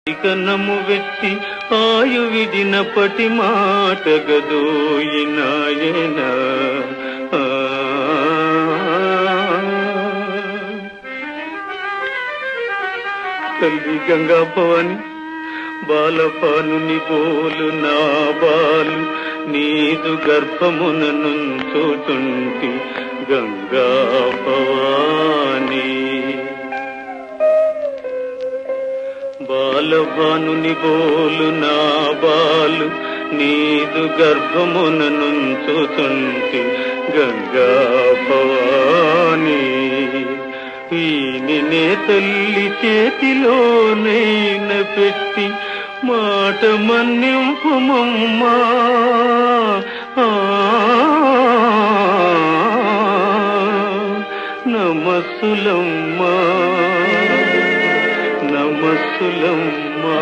కన్నము వెట్టి ఆయువిడినపటి మాట గదోయినాయన తల్లి గంగా భవాని బాలపానుని బోలు నా బాలు నీదు గర్భమున నుంచుచుంటి గంగా భవాని బాలభానుని బోలు నా బాలు నీదు గర్భమున నుంచుచుంటి గంగా భవాని ఈనినే తల్లి చేతిలోనైన పెట్టి మాట మన్నింపుమమ్మా నమస్సులమ్మా నమస్సులమ్మా